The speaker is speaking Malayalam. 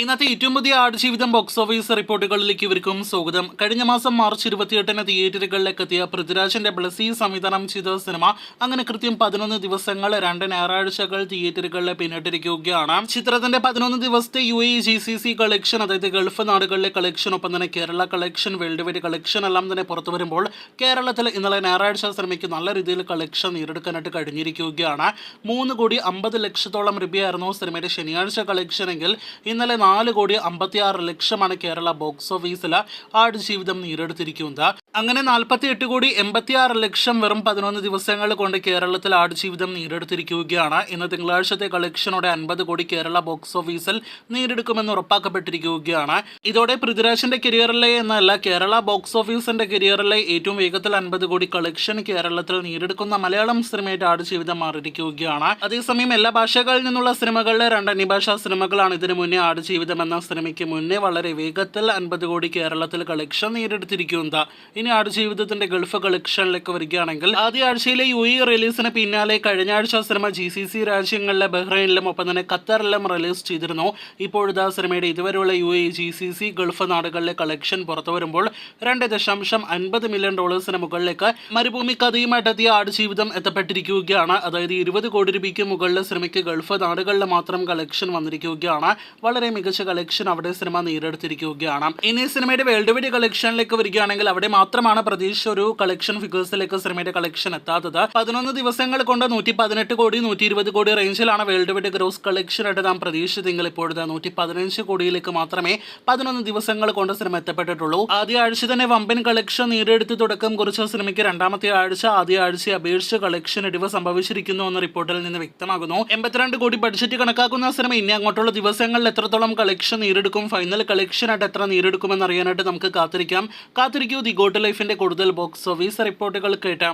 ഇന്നത്തെ ഏറ്റവും പുതിയ ആടുജീവിതം ബോക്സ് ഓഫീസ് റിപ്പോർട്ടുകളിലേക്ക് ഇവർക്കും സ്വാഗതം. കഴിഞ്ഞ മാസം മാർച്ച് 28 തിയേറ്ററുകളിലേക്ക് എത്തിയ പൃഥ്വിരാജിന്റെ ബ്ലസി സംവിധാനം ചെയ്ത സിനിമ അങ്ങനെ കൃത്യം 11 ദിവസങ്ങൾ 2 ഞായറാഴ്ചകൾ തിയേറ്ററുകളിൽ പിന്നിട്ടിരിക്കുകയാണ്. ചിത്രത്തിന്റെ 11 ദിവസത്തെ UAE GCC കളക്ഷൻ, അതായത് ഗൾഫ് നാടുകളിലെ കളക്ഷൻ, ഒപ്പം തന്നെ Kerala collection, world wide collection എല്ലാം തന്നെ പുറത്തു വരുമ്പോൾ കേരളത്തിൽ ഇന്നലെ ഞായറാഴ്ച സിനിമയ്ക്ക് നല്ല രീതിയിൽ കളക്ഷൻ നേടിയെടുക്കാനായിട്ട് കഴിഞ്ഞിരിക്കുകയാണ്. 3,50,00,000 രൂപയായിരുന്നു സിനിമയുടെ ശനിയാഴ്ച കളക്ഷൻ എങ്കിൽ ഇന്നലെ 4,56,00,000 കേരള ബോക്സ് ഓഫീസിൽ ആടുജീവിതം നേടിയെടുത്തിരിക്കുന്നത്. അങ്ങനെ 48,86,00,000 വെറും 11 ദിവസങ്ങൾ കൊണ്ട് കേരളത്തിൽ ആടുജീവിതം നേടിയെടുത്തിരിക്കുകയാണ്. ഇന്ന് തിങ്കളാഴ്ചത്തെ കളക്ഷനോടെ 50 കോടി കേരള ബോക്സ് ഓഫീസിൽ നേടിയെടുക്കുമെന്ന് ഉറപ്പാക്കപ്പെട്ടിരിക്കുകയാണ്. ഇതോടെ പൃഥ്വിരാജിന്റെ കരിയറിലെ എന്നല്ല, കേരള ബോക്സ് ഓഫീസിന്റെ കരിയറിലെ ഏറ്റവും വേഗത്തിൽ 50 കോടി കളക്ഷൻ കേരളത്തിൽ നേടിയെടുക്കുന്ന മലയാളം സിനിമയായിട്ട് ആടുജീവിതം മാറിയിരിക്കുകയാണ്. അതേസമയം എല്ലാ ഭാഷകളിൽ നിന്നുള്ള സിനിമകളിലെ 2 അന്യഭാഷാ സിനിമകളാണ് ഇതിനു മുന്നേ ആടുജീവിതം എന്ന സിനിമയ്ക്ക് മുന്നേ വളരെ വേഗത്തിൽ 50 കോടി കേരളത്തിൽ കളക്ഷൻ നേടിയെടുത്തിരിക്കുന്നത്. ഇനി ആടുജീവിതത്തിന്റെ ഗൾഫ് കളക്ഷനിലേക്ക് വരികയാണെങ്കിൽ ആദ്യ ആഴ്ചയിലെ UAE റിലീസിന് പിന്നാലെ കഴിഞ്ഞ ആഴ്ച സിനിമ GCC രാജ്യങ്ങളിലെ ബഹ്റൈനിലും ഒപ്പം തന്നെ ഖത്തറിലും റിലീസ് ചെയ്തിരുന്നു. ഇപ്പോഴത്തെ സിനിമയുടെ ഇതുവരെയുള്ള UAE GCC ഗൾഫ് നാടുകളിലെ കളക്ഷൻ പുറത്തു വരുമ്പോൾ $2.50 മില്യൺ മുകളിലേക്ക് മരുഭൂമി കഥയുമായിട്ടെത്തിയ ആടുജീവിതം എത്തപ്പെട്ടിരിക്കുകയാണ്. അതായത് 20 കോടി രൂപയ്ക്ക് മുകളിൽ സിനിമയ്ക്ക് ഗൾഫ് നാടുകളിൽ മാത്രം കളക്ഷൻ വന്നിരിക്കുകയാണ്. വളരെ മികച്ച കളക്ഷൻ അവിടെ സിനിമ നേടിയെടുത്തിരിക്കുകയാണ്. ഇനി സിനിമയുടെ വേൾഡ് വൈഡ് കളക്ഷനിലേക്ക് വരികയാണെങ്കിൽ അവിടെ മാത്രമാണ് പ്രതീക്ഷ ഒരു കളക്ഷൻ ഫിഗേഴ്സിലേക്ക് സിനിമയുടെ കളക്ഷൻ എത്താത്തത്. 11 ദിവസങ്ങൾ കൊണ്ട് 118 കോടി 120 കോടി റേഞ്ചിലാണ് വേൾഡ് വൈഡ് ഗ്രോസ് കളക്ഷൻ ആയിട്ട് നാം പ്രതീക്ഷിച്ചതെങ്കിൽ ഇപ്പോഴത്തെ 115 കോടിയിലേക്ക് മാത്രമേ 11 ദിവസങ്ങൾ കൊണ്ട് സിനിമ എത്തപ്പെട്ടിട്ടുള്ളൂ. ആദ്യ ആഴ്ച തന്നെ വമ്പൻ കളക്ഷൻ നേടിയെടുത്ത് തുടക്കം കുറിച്ച സിനിമയ്ക്ക് രണ്ടാമത്തെ ആഴ്ച ആദ്യ ആഴ്ചയെ അപേക്ഷിച്ച് കളക്ഷൻ ഇടിവ് സംഭവിച്ചിരിക്കുന്നു എന്ന റിപ്പോർട്ടിൽ നിന്ന് വ്യക്തമാകുന്നു. 82 കോടി ബഡ്ജറ്റ് കണക്കാക്കുന്ന സിനിമ ഇനി അങ്ങോട്ടുള്ള ദിവസങ്ങളിൽ എത്രത്തോളം കളക്ഷൻ നേടിയെടുക്കും, ഫൈനൽ കളക്ഷനായിട്ട് എത്ര നേടിയെടുക്കുമെന്ന് അറിയാനായിട്ട് നമുക്ക് കാത്തിരിക്കൂ. ദി ഗോട്ട് ലൈഫിന്റെ കൂടുതൽ ബോക്സ് ഓഫീസ് റിപ്പോർട്ടുകൾ കേട്ടാം.